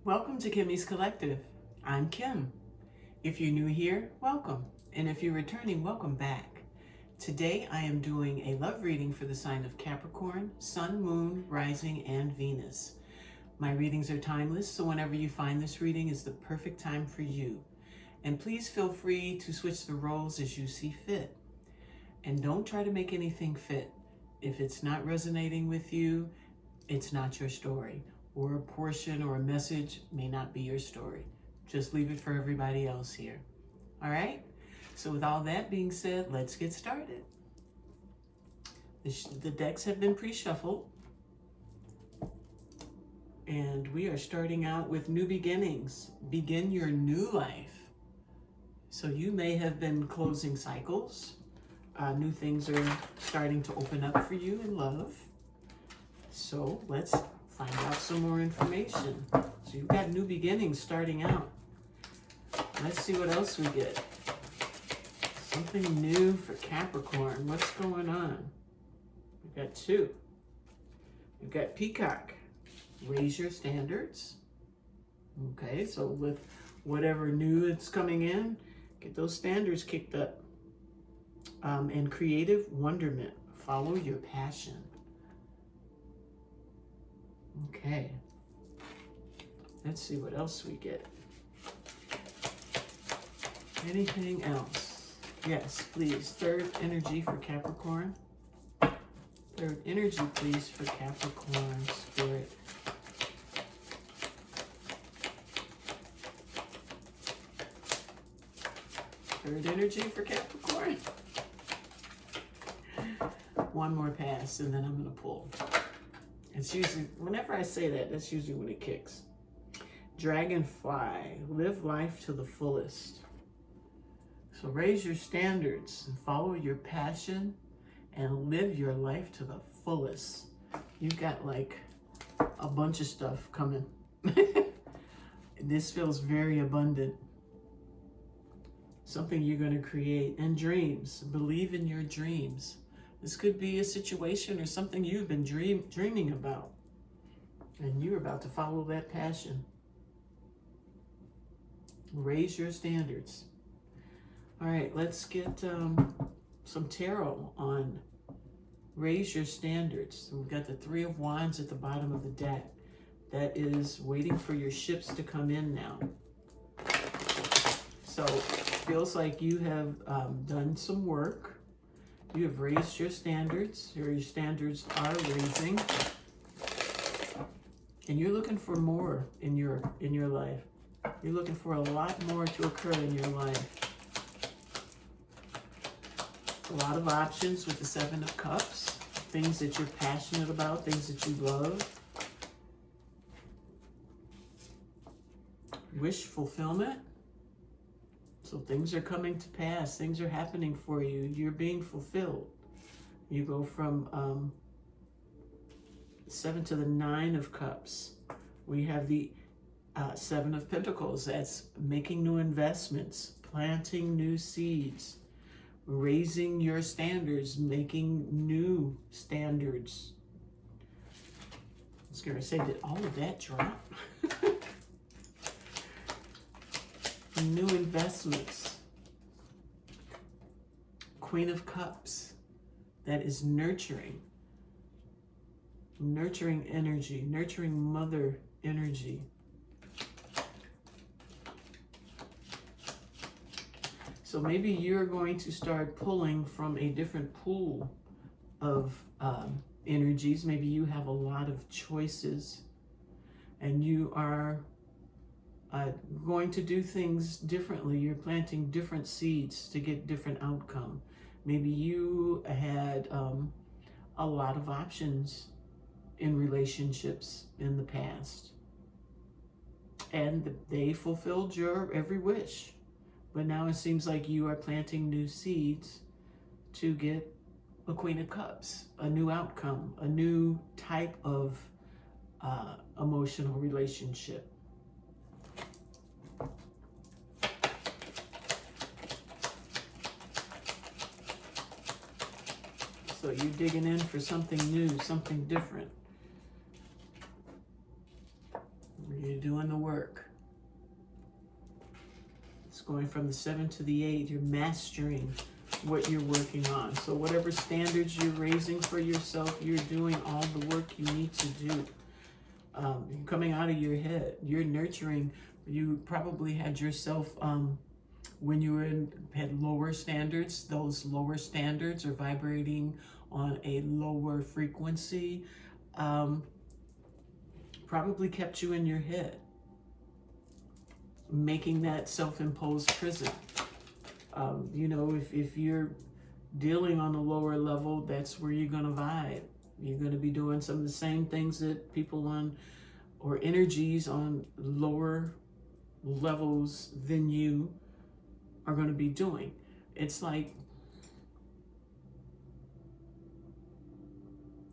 Welcome to Kimmy's Collective. I'm Kim. If you're new here, welcome. And if you're returning, welcome back. Today I am doing a love reading for the sign of Capricorn, Sun, Moon, Rising, and Venus. My readings are timeless, so whenever you find this reading is the perfect time for you. And please feel free to switch the roles as you see fit. And don't try to make anything fit. If it's not resonating with you, it's not your story. Or a portion or a message may not be your story. Just leave it for everybody else here. All right? So with all that being said, let's get started. The decks have been pre-shuffled. And we are starting out with new beginnings. Begin your new life. So you may have been closing cycles. New things are starting to open up for you in love. So let's find out some more information. So you've got new beginnings starting out. Let's see what else we get. Something new for Capricorn. What's going on? We've got two. We've got Peacock. Raise your standards. Okay, so with whatever new that's coming in, get those standards kicked up. And creative wonderment. Follow your passion. Okay. Let's see what else we get. Anything else? Yes, please. Third energy for Capricorn. Third energy, please, for Capricorn Spirit. Third energy for Capricorn. One more pass, and then I'm going to pull. It's usually, whenever I say that, that's usually when it kicks. Dragonfly, live life to the fullest. So raise your standards and follow your passion and live your life to the fullest. You've got like a bunch of stuff coming. This feels very abundant. Something you're going to create. And dreams. Believe in your dreams. This could be a situation or something you've been dreaming about. And you're about to follow that passion. Raise your standards. All right, let's get some tarot on raise your standards. So we've got the Three of Wands at the bottom of the deck. That is waiting for your ships to come in now. So it feels like you have done some work. You have raised your standards, or your standards are raising, and you're looking for more in your life. You're looking for a lot more to occur in your life. A lot of options with the Seven of Cups, things that you're passionate about, things that you love. Wish fulfillment. So things are coming to pass. Things are happening for you. You're being fulfilled. You go from 7 to the 9 of Cups. We have the 7 of Pentacles. That's making new investments, planting new seeds, raising your standards, making new standards. I was going to say, did all of that drop? New investments. Queen of Cups. That is nurturing. Nurturing energy. Nurturing mother energy. So maybe you're going to start pulling from a different pool of energies. Maybe you have a lot of choices and you are going to do things differently. You're planting different seeds to get different outcome. Maybe you had a lot of options in relationships in the past, and they fulfilled your every wish. But now it seems like you are planting new seeds to get a Queen of Cups, a new outcome, a new type of emotional relationship. So you're digging in for something new, something different. You're doing the work. It's going from the 7 to the 8. You're mastering what you're working on. So whatever standards you're raising for yourself, you're doing all the work you need to do. You're coming out of your head. You're nurturing. You probably had yourself, when you had lower standards, those lower standards are vibrating on a lower frequency, probably kept you in your head, making that self-imposed prison. You know, if you're dealing on a lower level, that's where you're going to vibe. You're going to be doing some of the same things that people on, or energies on lower levels than you are going to be doing. It's like,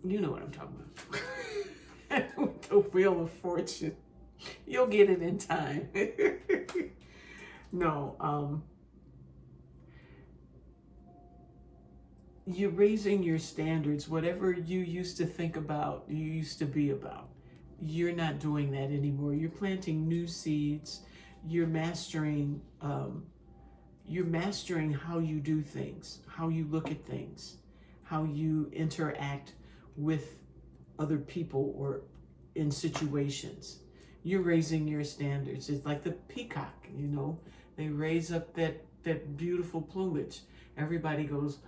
you know what I'm talking about. With the Wheel of Fortune. You'll get it in time. No, you're raising your standards. Whatever you used to think about, you used to be about. You're not doing that anymore. You're planting new seeds. You're mastering how you do things, how you look at things, how you interact with other people or in situations. You're raising your standards. It's like the peacock, you know, they raise up that beautiful plumage. Everybody goes,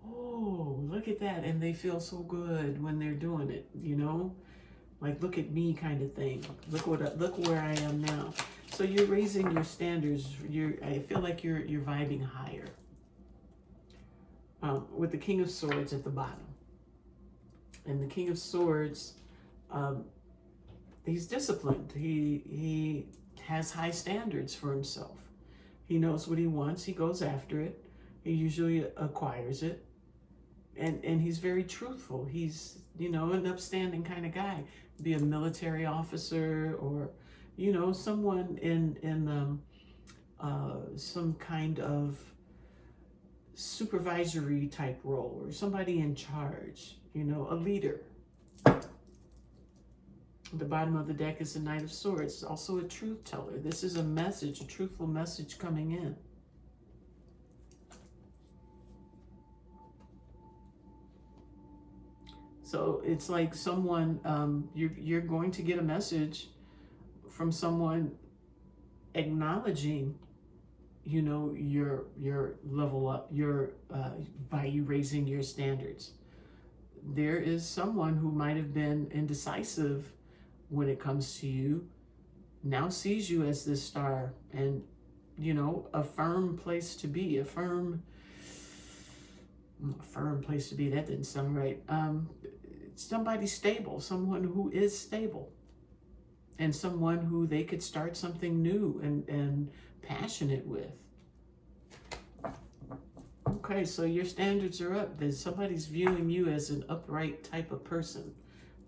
oh, look at that. And they feel so good when they're doing it, you know, like, look at me kind of thing. Look where I am now. So you're raising your standards. I feel like you're vibing higher. With the King of Swords at the bottom. And the King of Swords, he's disciplined. He has high standards for himself. He knows what he wants. He goes after it. He usually acquires it. And he's very truthful. He's, you know, an upstanding kind of guy. Be a military officer, or, you know, someone in some kind of supervisory type role, or somebody in charge, you know, a leader. At the bottom of the deck is the Knight of Swords. It's also a truth teller. This is a message, a truthful message coming in. So it's like someone, you're going to get a message from someone acknowledging, you know, your level up, by you raising your standards. There is someone who might have been indecisive when it comes to you, now sees you as this star, and, you know, a firm place to be, a firm place to be. That didn't sound right. Somebody stable, someone who is stable, and someone who they could start something new and passionate with. Okay, so your standards are up. There's somebody's viewing you as an upright type of person,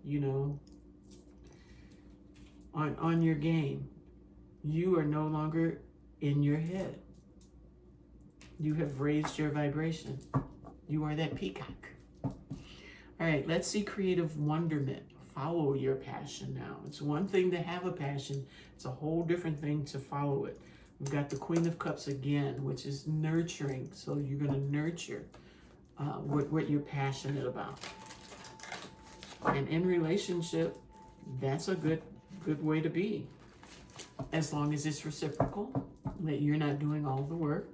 you know, on your game. You are no longer in your head. You have raised your vibration. You are that peacock. All right, let's see creative wonderment. Follow your passion now. It's one thing to have a passion. It's a whole different thing to follow it. We've got the Queen of Cups again, which is nurturing. So you're going to nurture what you're passionate about. And in relationship, that's a good way to be. As long as it's reciprocal, that you're not doing all the work.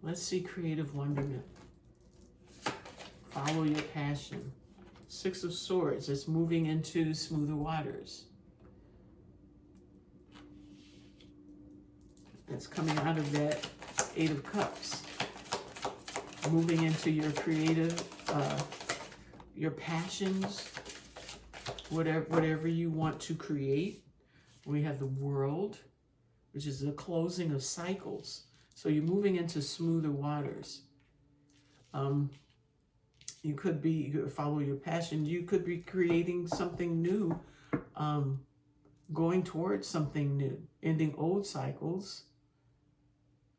Let's see creative wonderment. Follow your passion. Six of Swords. It's moving into smoother waters. It's coming out of that Eight of Cups. Moving into your creative, your passions, whatever you want to create. We have the World, which is the closing of cycles. So you're moving into smoother waters. You could follow your passion. You could be creating something new, going towards something new, ending old cycles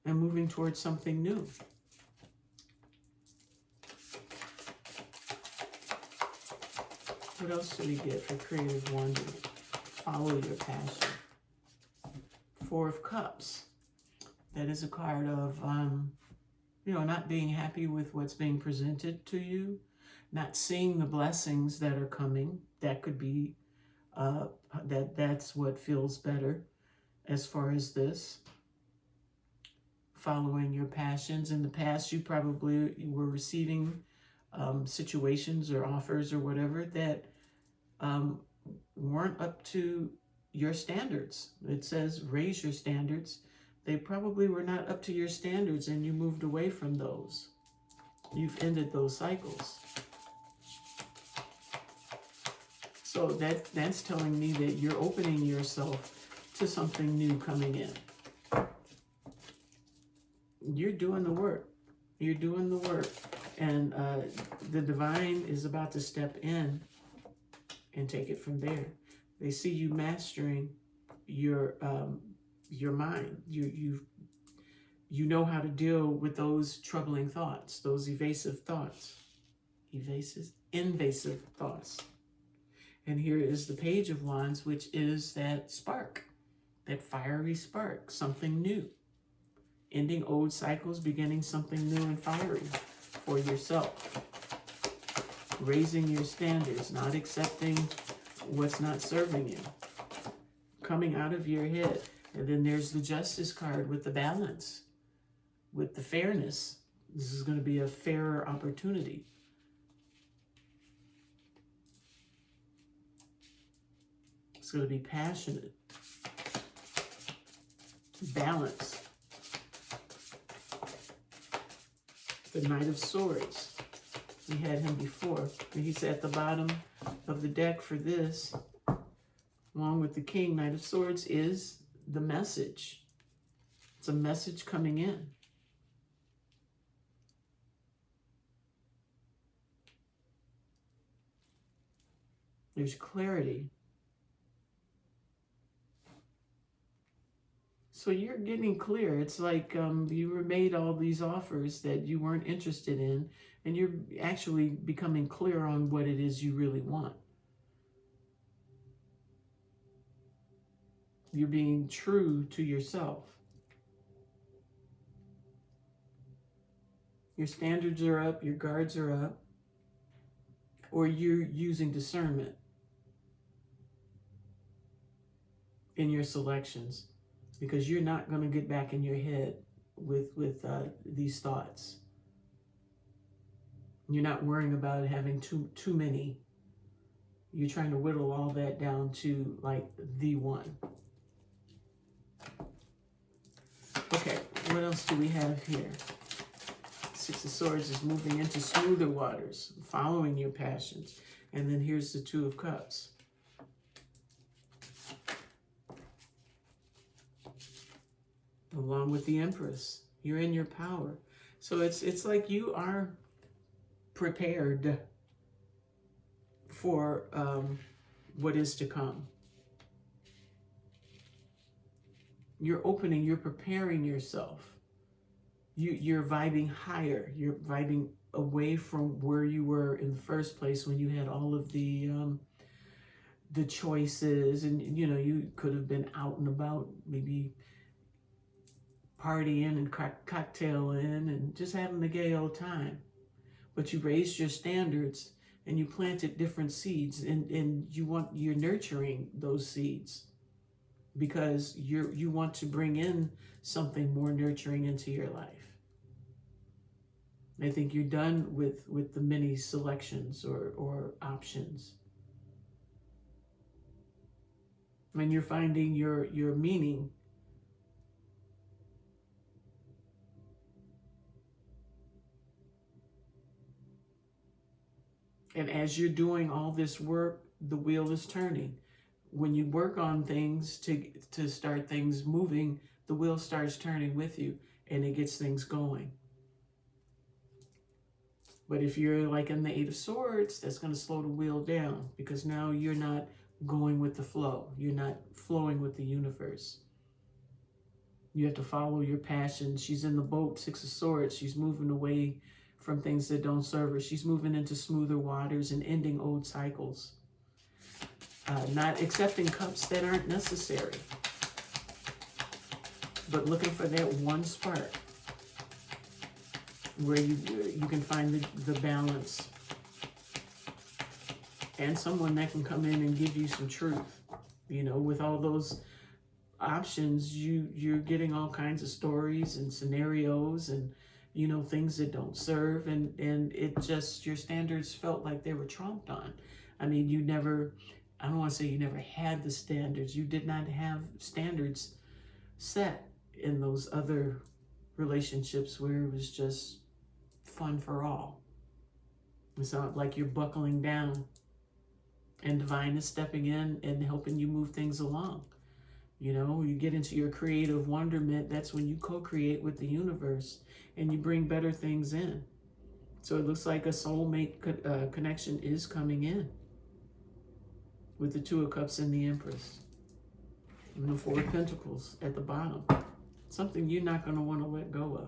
and moving towards something new. What else do we get for creative wonder? Follow your passion. Four of Cups. That is a card of, not being happy with what's being presented to you, not seeing the blessings that are coming. That could be, that's what feels better as far as this. Following your passions. In the past, you probably were receiving situations or offers or whatever that weren't up to your standards. It says raise your standards. They probably were not up to your standards and you moved away from those. You've ended those cycles. So that's telling me that you're opening yourself to something new coming in. You're doing the work. You're doing the work. And the divine is about to step in and take it from there. They see you mastering your mind. You know how to deal with those troubling thoughts, those invasive thoughts. And here is the Page of Wands, which is that spark, that fiery spark, something new. Ending old cycles, beginning something new and fiery for yourself. Raising your standards, not accepting what's not serving you. Coming out of your head. And then there's the Justice card with the balance, with the fairness. This is going to be a fairer opportunity. It's going to be passionate. Balance. The Knight of Swords. We had him before. He's at the bottom of the deck for this. Along with the King, Knight of Swords is the message. It's a message coming in. There's clarity. So you're getting clear. It's like you were made all these offers that you weren't interested in, and you're actually becoming clear on what it is you really want. You're being true to yourself. Your standards are up, your guards are up, or you're using discernment in your selections, because you're not going to get back in your head with these thoughts. You're not worrying about having too many. You're trying to whittle all that down to like the one. Okay, what else do we have here? Six of Swords is moving into smoother waters, following your passions. And then here's the Two of Cups. Along with the Empress, you're in your power. So it's like you are prepared for what is to come. You're opening, you're preparing yourself. You're vibing higher. You're vibing away from where you were in the first place when you had all of the choices, and you could have been out and about, maybe partying and cocktailing and just having a gay old time. But you raised your standards and you planted different seeds, and you're nurturing those seeds because you want to bring in something more nurturing into your life. I think you're done with the many selections or options. When you're finding your meaning. And as you're doing all this work, the wheel is turning. When you work on things to start things moving, the wheel starts turning with you and it gets things going. But if you're like in the Eight of Swords, that's going to slow the wheel down, because now you're not going with the flow. You're not flowing with the universe. You have to follow your passion. She's in the boat, Six of Swords. She's moving away from things that don't serve her. She's moving into smoother waters and ending old cycles. Not accepting cups that aren't necessary, but looking for that one spark where you can find the balance, and someone that can come in and give you some truth. You know, with all those options, you're getting all kinds of stories and scenarios and, you know, things that don't serve, and it just, your standards felt like they were trumped on. I mean, you never, I don't want to say you never had the standards. You did not have standards set in those other relationships where it was just fun for all. It's not like you're buckling down and divine is stepping in and helping you move things along. You know, you get into your creative wonderment. That's when you co-create with the universe and you bring better things in. So it looks like a soulmate connection is coming in with the Two of Cups and the Empress. And the Four of Pentacles at the bottom. Something you're not going to want to let go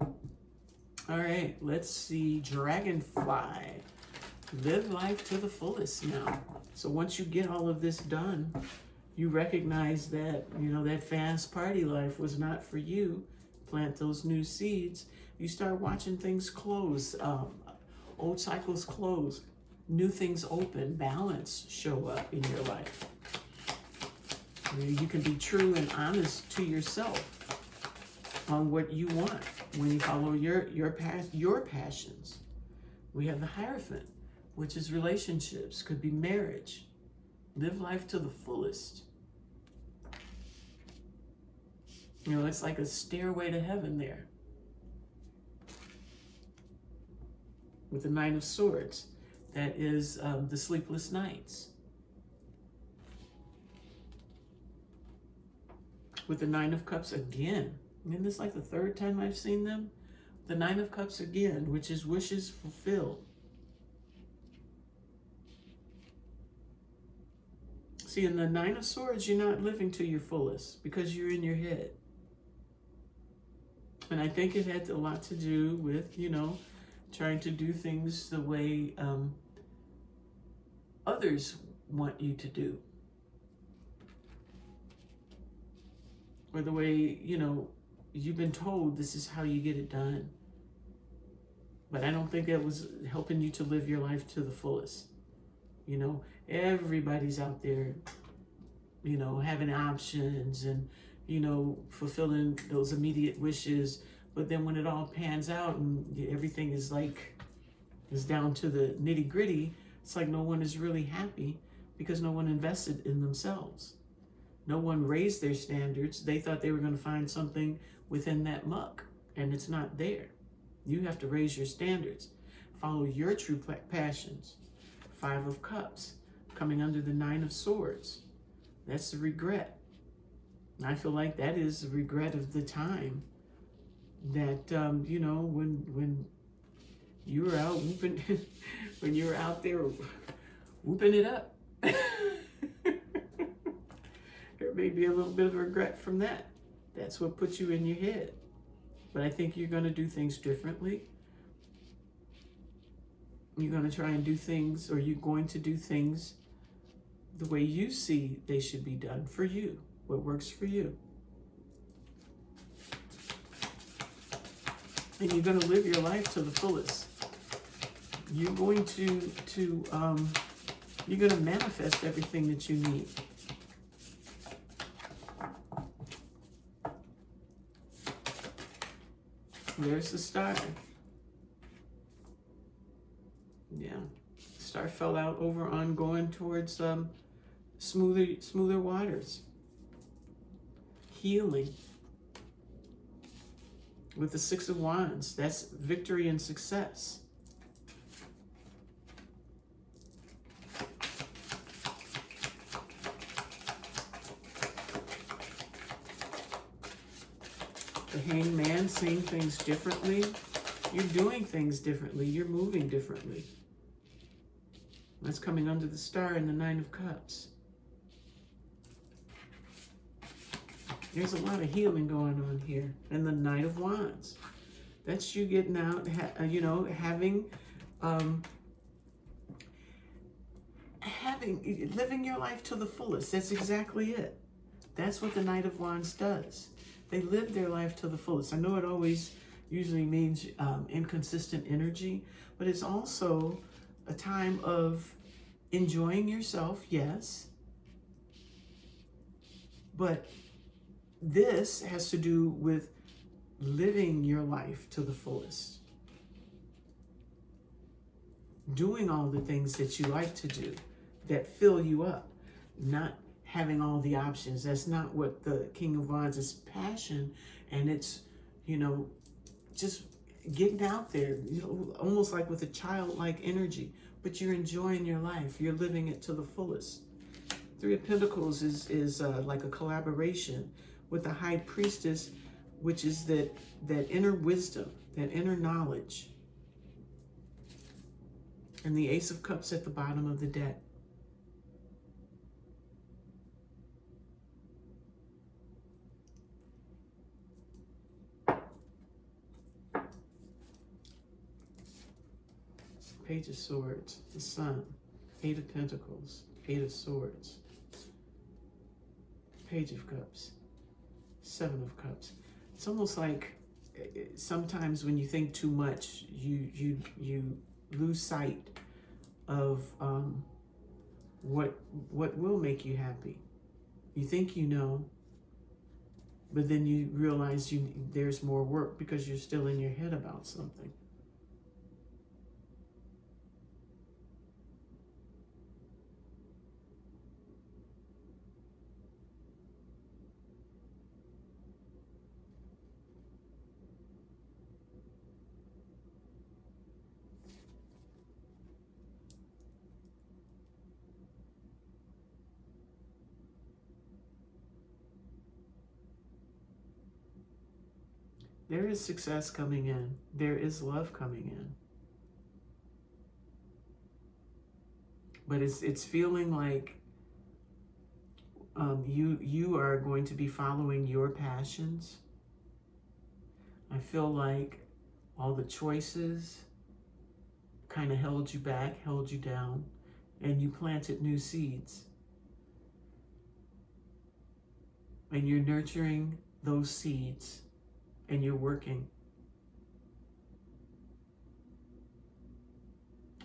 of. All right, let's see. Dragonfly. Live life to the fullest now. So once you get all of this done, you recognize that, you know, that fast party life was not for you. Plant those new seeds. You start watching things close. Old cycles close. New things open. Balance show up in your life. You can be true and honest to yourself on what you want when you follow your passions. We have the Hierophant, which is relationships, could be marriage. Live life to the fullest. You know, it's like a stairway to heaven there. With the Nine of Swords, that is the sleepless nights. With the Nine of Cups again, and this is like the third time I've seen them. The Nine of Cups again, which is wishes fulfilled. See, in the Nine of Swords, you're not living to your fullest because you're in your head. And I think it had a lot to do with, you know, trying to do things the way others want you to do. Or the way, you know, you've been told this is how you get it done. But I don't think that was helping you to live your life to the fullest. You know, everybody's out there, you know, having options and, you know, fulfilling those immediate wishes. But then when it all pans out and everything is like, is down to the nitty gritty, it's like no one is really happy because no one invested in themselves. No one raised their standards. They thought they were going to find something within that muck, and it's not there. You have to raise your standards. Follow your true passions. Five of Cups, coming under the Nine of Swords. That's the regret. And I feel like that is the regret of the time that, you know, when you were out whooping, when you were out there whooping it up. There may be a little bit of regret from that. That's what puts you in your head. But I think you're going to do things differently. You're going to try and do things, or you're going to do things the way you see they should be done for you, what works for you. And you're going to live your life to the fullest. You're going to you're going to manifest everything that you need. There's the Star. Yeah. Star fell out over on going towards smoother waters. Healing. With the Six of Wands, that's victory and success. The Hanged Man, seeing things differently. You're doing things differently. You're moving differently. That's coming under the Star and the Nine of Cups. There's a lot of healing going on here. And the Knight of Wands. That's you getting out, you know, living your life to the fullest. That's exactly it. That's what the Knight of Wands does. They live their life to the fullest. I know it always usually means inconsistent energy, but it's also a time of enjoying yourself, yes. But this has to do with living your life to the fullest. Doing all the things that you like to do that fill you up, not having all the options. That's not what the King of Wands is passion, and it's, you know, just getting out there, you know, almost like with a childlike energy, but you're enjoying your life. You're living it to the fullest. Three of Pentacles is like a collaboration with the High Priestess, which is that inner wisdom, that inner knowledge. And the Ace of Cups at the bottom of the deck. Page of Swords, the Sun, Eight of Pentacles, Eight of Swords, Page of Cups, Seven of Cups. It's almost like sometimes when you think too much, you lose sight of what will make you happy. You think you know, but then you realize there's more work because you're still in your head about something. There is success coming in. There is love coming in. But it's feeling like you are going to be following your passions. I feel like all the choices kind of held you back, held you down, and you planted new seeds. And you're nurturing those seeds. And you're working.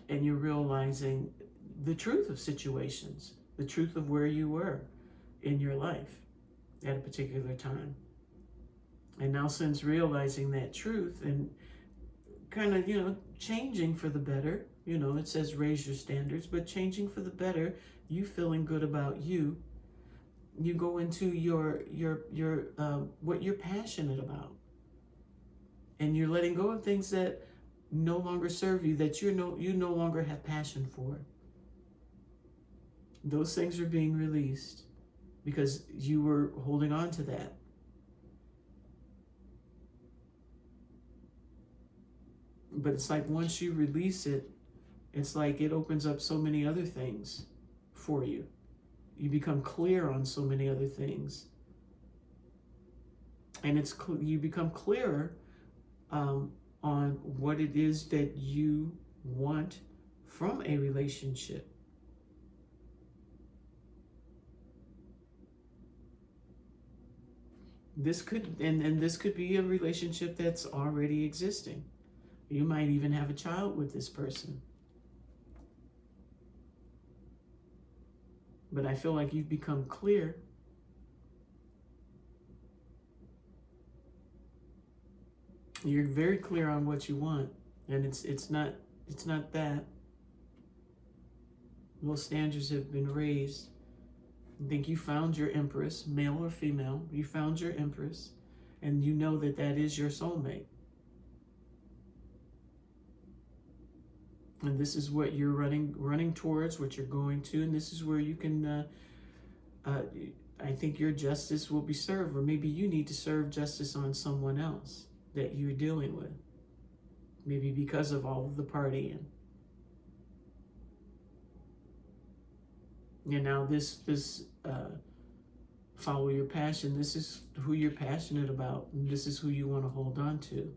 And you're realizing the truth of situations, the truth of where you were in your life at a particular time. And now since realizing that truth and kind of, you know, changing for the better, you know, it says raise your standards, but changing for the better, you feeling good about you, you go into your what you're passionate about. And you're letting go of things that no longer serve you, that you no longer have passion for. Those things are being released because you were holding on to that. But it's like once you release it, it's like it opens up so many other things for you. You become clear on so many other things. And you become clearer on what it is that you want from a relationship. This could this could be a relationship that's already existing. You might even have a child with this person. But I feel like you've become clear. You're very clear on what you want, and it's not that. Those standards have been raised. I think you found your empress, male or female. You found your empress, and you know that is your soulmate. And this is what you're running towards, what you're going to, and this is where you can. I think your justice will be served, or maybe you need to serve justice on someone else that you're dealing with, maybe because of all of the partying. And now this Follow your passion. This is who you're passionate about, and this is who you want to hold on to.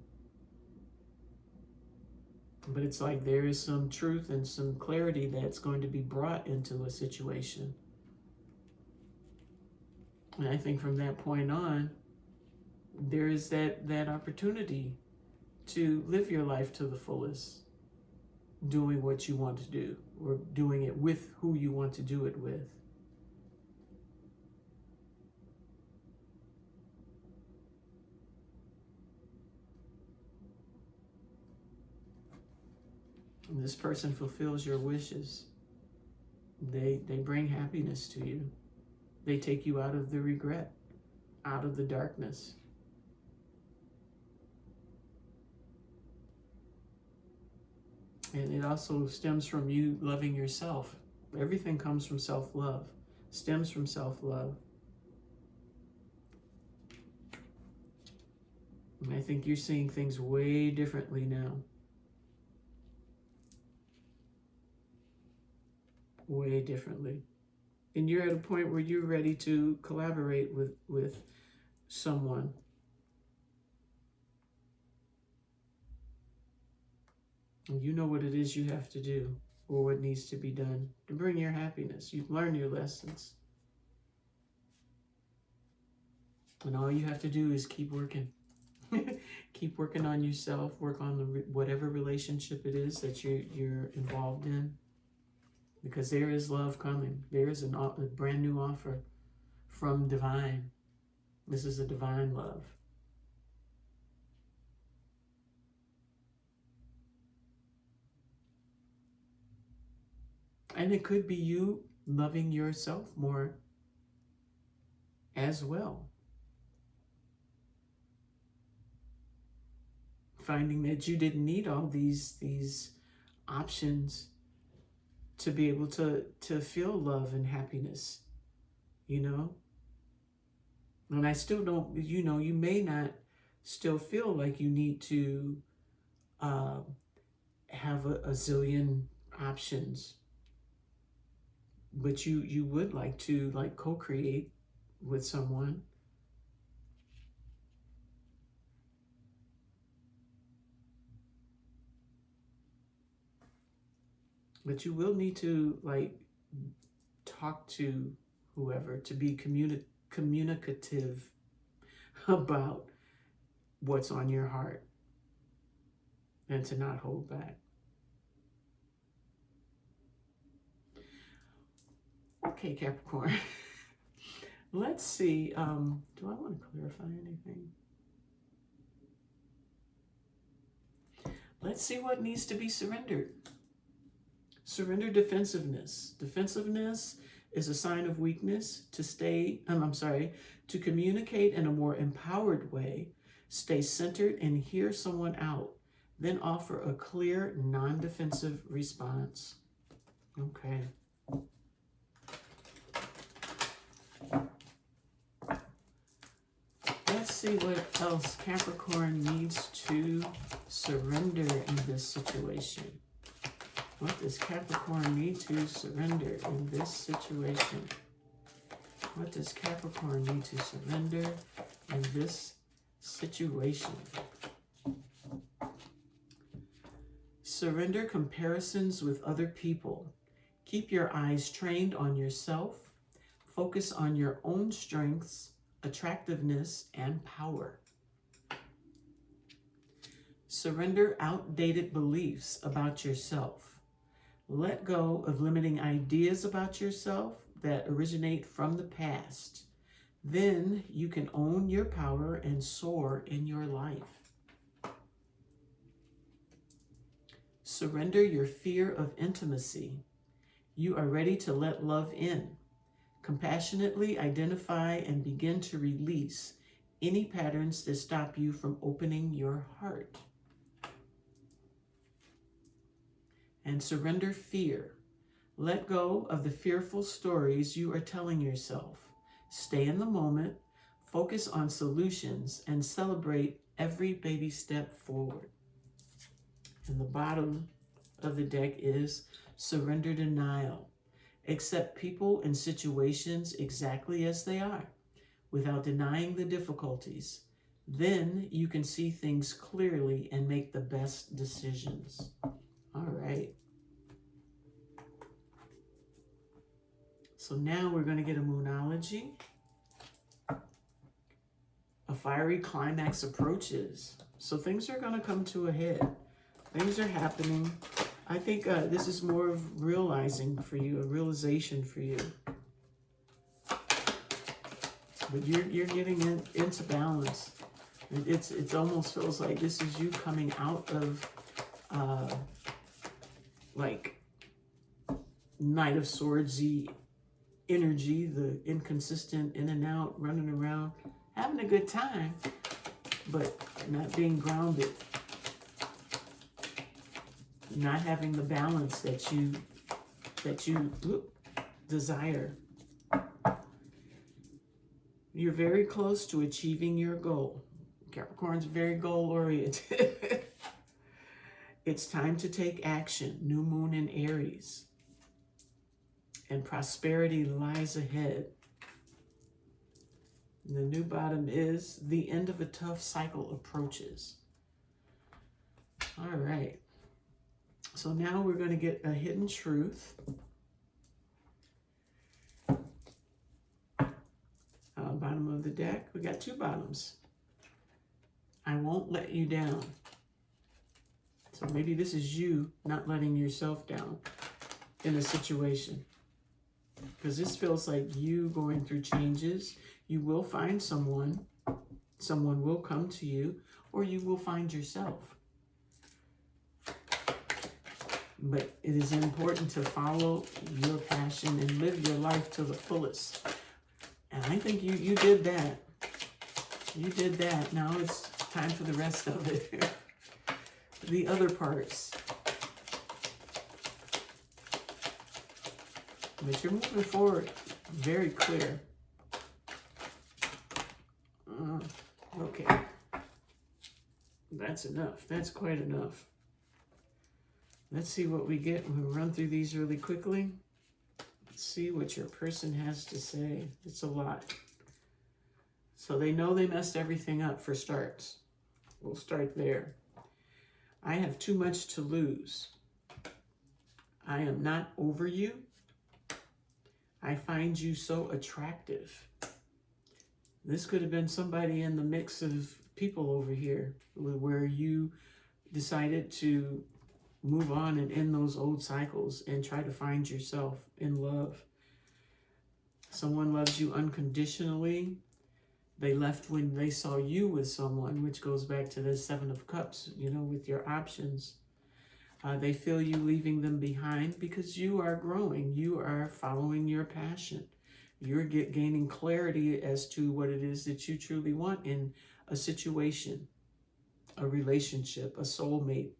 But it's like there is some truth and some clarity that's going to be brought into a situation. And I think from that point on, there is that opportunity to live your life to the fullest, doing what you want to do, or doing it with who you want to do it with. And this person fulfills your wishes. They bring happiness to you. They take you out of the regret, out of the darkness. And it also stems from you loving yourself. Everything comes from self-love, stems from self-love. And I think you're seeing things way differently now. Way differently. And you're at a point where you're ready to collaborate with someone. And you know what it is you have to do, or what needs to be done to bring your happiness. You've learned your lessons. And all you have to do is keep working. Keep working on yourself, work on whatever relationship it is that you're involved in. Because there is love coming. There is a brand new offer from divine. This is a divine love. And it could be you loving yourself more as well. Finding that you didn't need all these options to be able to feel love and happiness, you know? And I still don't, you know, you may not still feel like you need to have a zillion options, but you would like to like co-create with someone. But you will need to like talk to whoever, to be communicative about what's on your heart, and to not hold back. Okay, Capricorn. Let's see. Do I want to clarify anything? Let's see what needs to be surrendered. Surrender defensiveness. Defensiveness is a sign of weakness. To communicate in a more empowered way, stay centered and hear someone out, then offer a clear, non-defensive response. Okay. Let's see what else Capricorn needs to surrender in this situation. What does Capricorn need to surrender in this situation? What does Capricorn need to surrender in this situation? Surrender comparisons with other people. Keep your eyes trained on yourself. Focus on your own strengths, attractiveness, and power. Surrender outdated beliefs about yourself. Let go of limiting ideas about yourself that originate from the past. Then you can own your power and soar in your life. Surrender your fear of intimacy. You are ready to let love in. Compassionately identify and begin to release any patterns that stop you from opening your heart. And surrender fear. Let go of the fearful stories you are telling yourself. Stay in the moment, focus on solutions, and celebrate every baby step forward. And the bottom of the deck is surrender denial. Accept people and situations exactly as they are. without denying the difficulties. Then you can see things clearly and make the best decisions. All right. So now we're going to get a moonology. A fiery climax approaches. So things are going to come to a head. Things are happening. I think this is more of realizing for you, a realization for you. But you're getting into balance. It almost feels like this is you coming out of like Knight of Swords-y energy, the inconsistent in and out, running around, having a good time, but not being grounded, not having the balance that you desire. You're very close to achieving your goal. Capricorn's very goal-oriented. It's time to take action. New moon in Aries. And prosperity lies ahead. And the new bottom is the end of a tough cycle approaches. All right. So now we're going to get a hidden truth. Bottom of the deck. We got two bottoms. I won't let you down. So maybe this is you not letting yourself down in a situation. Because this feels like you going through changes. You will find someone. Someone will come to you. Or you will find yourself. But it is important to follow your passion and live your life to the fullest. And I think you did that. You did that. Now it's time for the rest of it. The other parts. But you're moving forward very clear. Okay. That's enough. That's quite enough. Let's see what we get. We'll run through these really quickly. Let's see what your person has to say. It's a lot. So they know they messed everything up for starts. We'll start there. I have too much to lose. I am not over you. I find you so attractive. This could have been somebody in the mix of people over here where you decided to move on and end those old cycles and try to find yourself in love. Someone loves you unconditionally. They left when they saw you with someone, which goes back to the Seven of Cups, you know, with your options. They feel you leaving them behind because you are growing. You are following your passion. You're gaining clarity as to what it is that you truly want in a situation, a relationship, a soulmate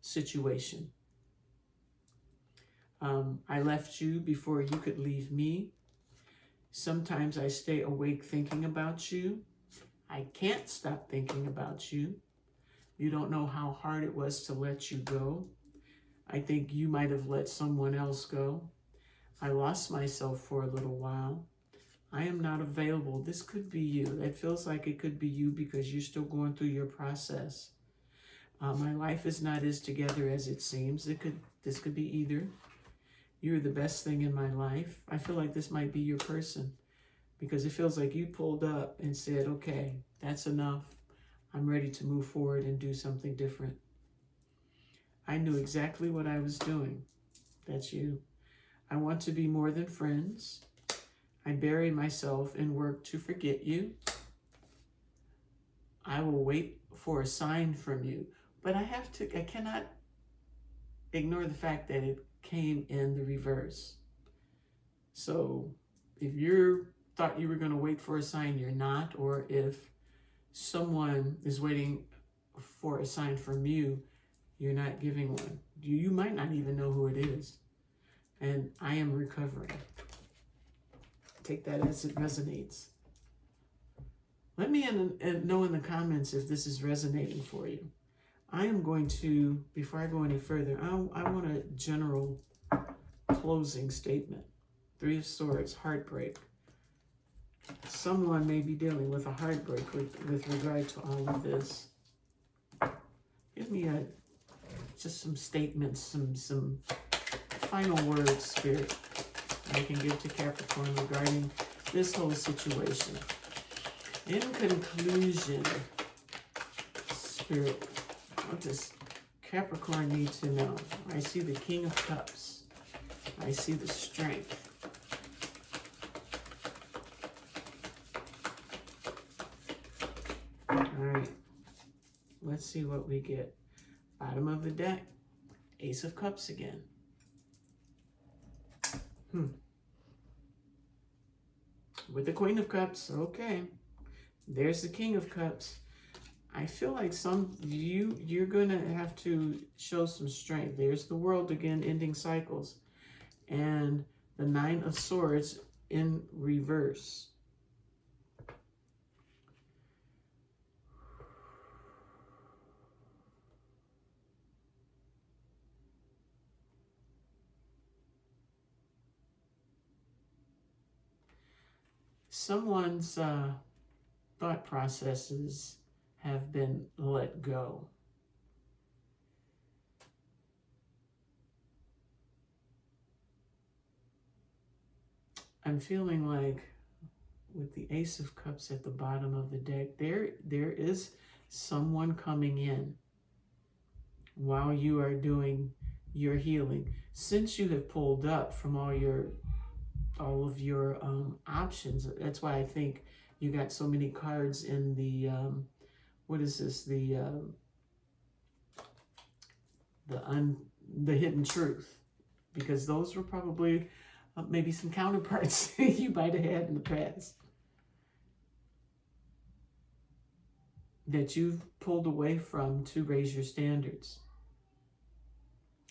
situation. I left you before you could leave me. Sometimes I stay awake thinking about you. I can't stop thinking about you. You don't know how hard it was to let you go. I think you might have let someone else go. I lost myself for a little while. I am not available. This could be you. It feels like it could be you because you're still going through your process. My life is not as together as it seems. This could be either. You're the best thing in my life. I feel like this might be your person because it feels like you pulled up and said, okay, that's enough. I'm ready to move forward and do something different. I knew exactly what I was doing. That's you. I want to be more than friends. I bury myself in work to forget you. I will wait for a sign from you. But I cannot ignore the fact that it came in the reverse. So if you thought you were going to wait for a sign, you're not. Or if someone is waiting for a sign from you, you're not giving one. You might not even know who it is. And I am recovering. Take that as it resonates. Let me know in the comments if this is resonating for you. I am going to, before I go any further, I want a general closing statement. Three of Swords, heartbreak. Someone may be dealing with a heartbreak with regard to all of this. Give me just some statements, some final words, Spirit, I can give to Capricorn regarding this whole situation. In conclusion, Spirit, what does Capricorn need to know? I see the King of Cups. I see the Strength. All right, let's see what we get. Bottom of the deck, Ace of Cups again. With the Queen of Cups, okay. There's the King of Cups. I feel like you're gonna have to show some strength. There's the World again, ending cycles. And the Nine of Swords in reverse. Someone's thought processes have been let go. I'm feeling like with the Ace of Cups at the bottom of the deck, there is someone coming in while you are doing your healing. Since you have pulled up from all of your options, that's why I think you got so many cards in the what is this, the hidden truth, because those were probably maybe some counterparts you might have had in the past that you've pulled away from to raise your standards.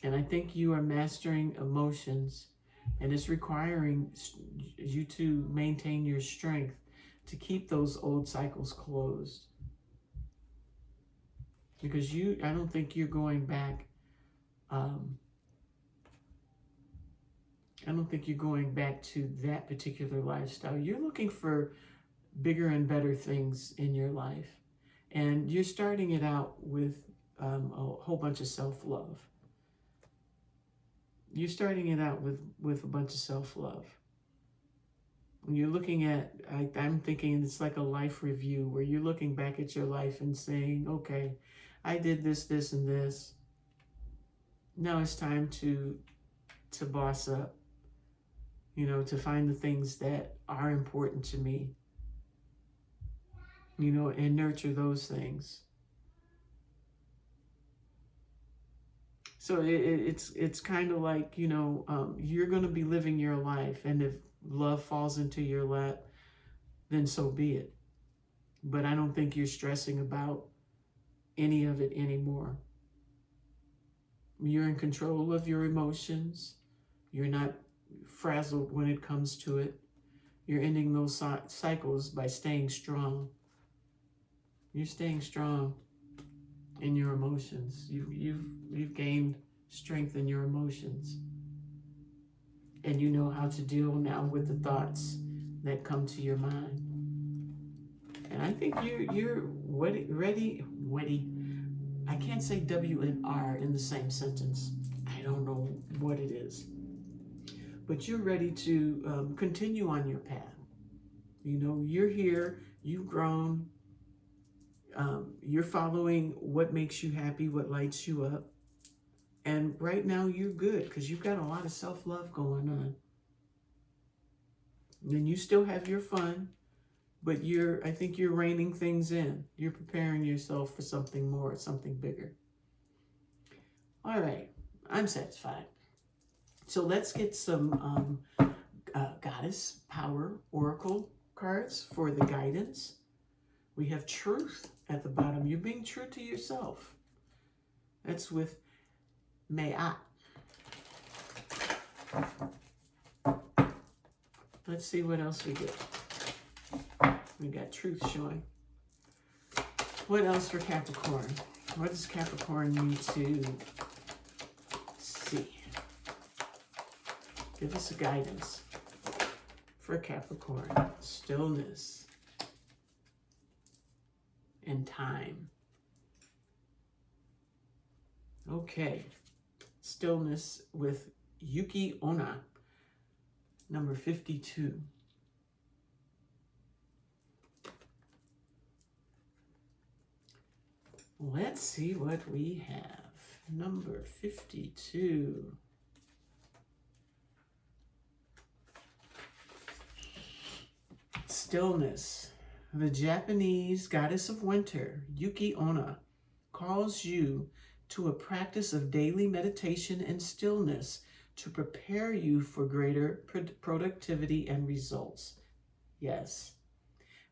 And I think you are mastering emotions, and it's requiring you to maintain your strength to keep those old cycles closed. Because I don't think you're going back. I don't think you're going back to that particular lifestyle. You're looking for bigger and better things in your life. And you're starting it out with a whole bunch of self-love. You're starting it out with a bunch of self-love. When you're looking at, I'm thinking it's like a life review where you're looking back at your life and saying, okay, I did this, this, and this. Now it's time to boss up, to find the things that are important to me, and nurture those things. So it's kind of like, you're going to be living your life, and if love falls into your lap, then so be it. But I don't think you're stressing about any of it anymore. You're in control of your emotions. You're not frazzled when it comes to it. You're ending those cycles by staying strong. You're staying strong in your emotions. You've gained strength in your emotions. And you know how to deal now with the thoughts that come to your mind. And I think you're ready. I can't say W and R in the same sentence. I don't know what it is. But you're ready to continue on your path. You're here, you've grown, you're following what makes you happy, what lights you up. And right now you're good because you've got a lot of self-love going on. And you still have your fun, but I think you're reining things in. You're preparing yourself for something more, something bigger. All right, I'm satisfied. So let's get some Goddess Power Oracle cards for the guidance. We have Truth at the bottom. You're being true to yourself. That's with Mayat. Let's see what else we get. We got Truth showing. What else for Capricorn? What does Capricorn need to see? Give us a guidance for Capricorn. Stillness and time. Okay. Stillness with Yuki Onna, number 52. Let's see what we have. Number 52. Stillness. The Japanese goddess of winter, Yuki Onna, calls you to a practice of daily meditation and stillness to prepare you for greater productivity and results. Yes.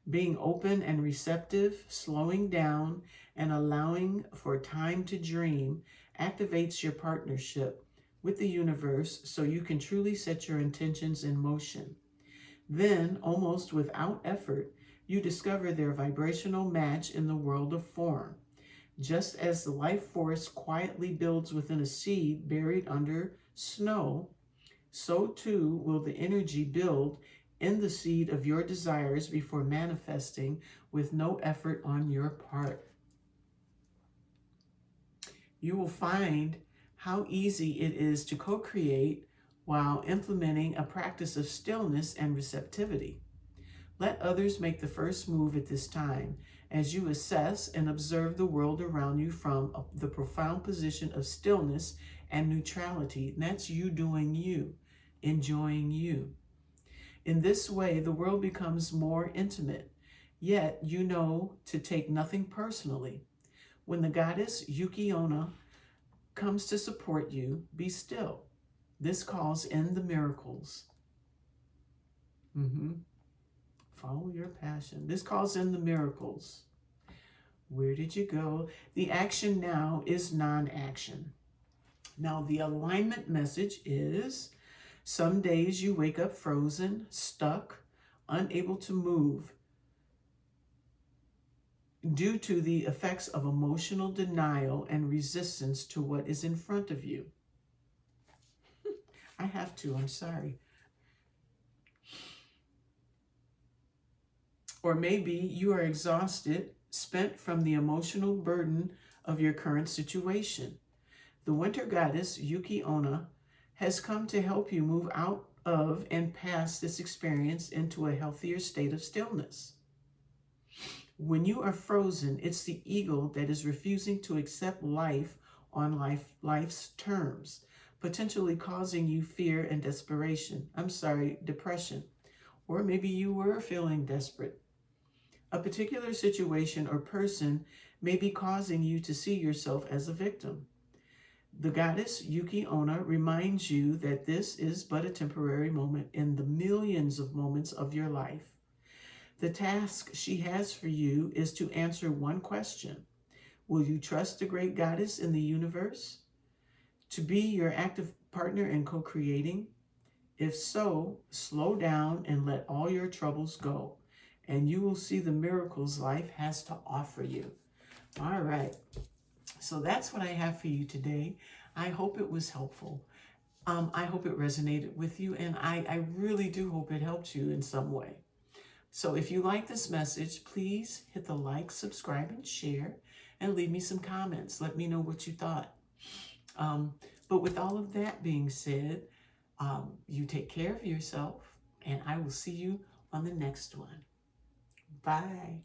Being open and receptive, slowing down, and allowing for time to dream activates your partnership with the universe so you can truly set your intentions in motion. Then, almost without effort, you discover their vibrational match in the world of form. Just as the life force quietly builds within a seed buried under snow, so too will the energy build in the seed of your desires before manifesting with no effort on your part. You will find how easy it is to co-create while implementing a practice of stillness and receptivity. Let others make the first move at this time as you assess and observe the world around you from the profound position of stillness and neutrality. And that's you doing you, enjoying you. In this way, the world becomes more intimate, yet you know to take nothing personally. When the goddess Yuki Onna comes to support you, be still. This calls in the miracles. Follow your passion. This calls in the miracles. Where did you go? The action now is non-action. Now, the alignment message is, some days you wake up frozen, stuck, unable to move due to the effects of emotional denial and resistance to what is in front of you. I have to, I'm sorry. Or maybe you are exhausted, spent from the emotional burden of your current situation. The winter goddess, Yuki Onna, has come to help you move out of and past this experience into a healthier state of stillness. When you are frozen, it's the ego that is refusing to accept life on life's terms, potentially causing you fear and depression. Or maybe you were feeling desperate. A particular situation or person may be causing you to see yourself as a victim. The goddess Yuki Onna reminds you that this is but a temporary moment in the millions of moments of your life. The task she has for you is to answer one question. Will you trust the great goddess in the universe to be your active partner in co-creating? If so, slow down and let all your troubles go, and you will see the miracles life has to offer you. All right. So that's what I have for you today. I hope it was helpful. I hope it resonated with you, and I really do hope it helped you in some way. So if you like this message, please hit the like, subscribe, and share, and leave me some comments. Let me know what you thought. But with all of that being said, you take care of yourself, and I will see you on the next one. Bye.